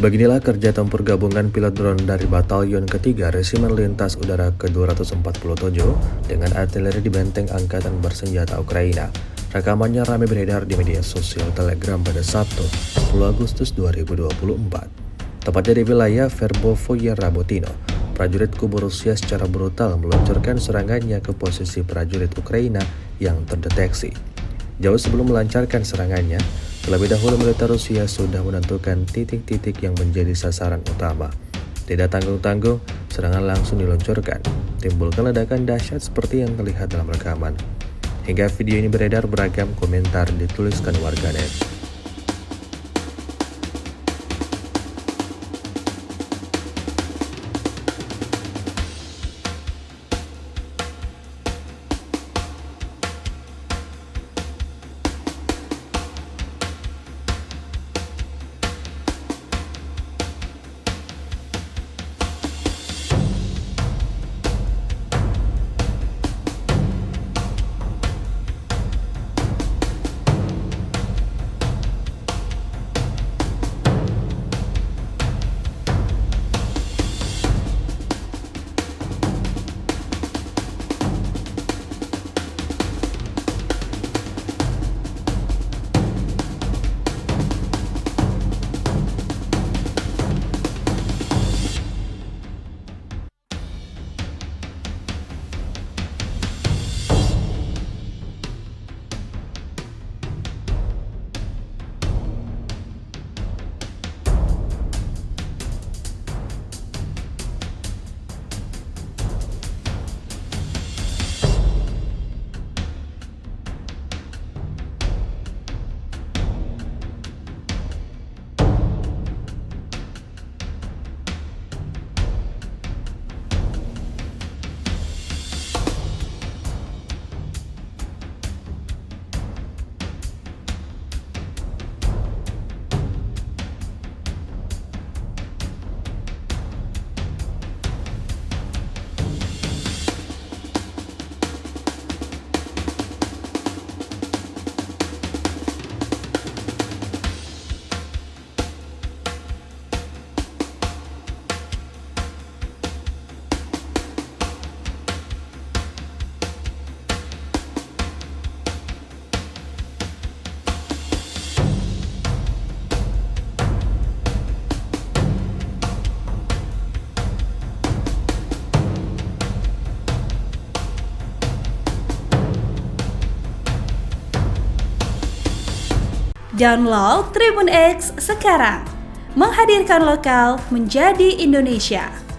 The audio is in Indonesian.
Beginilah kerja tempur gabungan pilot drone dari Batalion Ketiga Resimen Lintas Udara ke-247 dengan artileri di benteng Angkatan Bersenjata Ukraina. Rekamannya ramai beredar di media sosial Telegram pada Sabtu, 10 Agustus 2024. Tepatnya di wilayah Verbovoye Rabotino, prajurit kubu Rusia secara brutal meluncurkan serangannya ke posisi prajurit Ukraina yang terdeteksi. Jauh sebelum melancarkan serangannya, terlebih dahulu militer Rusia sudah menentukan titik-titik yang menjadi sasaran utama. Tidak tanggung-tanggung, serangan langsung diluncurkan, timbulkan ledakan dahsyat seperti yang terlihat dalam rekaman. Hingga video ini beredar, beragam komentar dituliskan warganet. Download Tribun X sekarang, menghadirkan lokal menjadi Indonesia.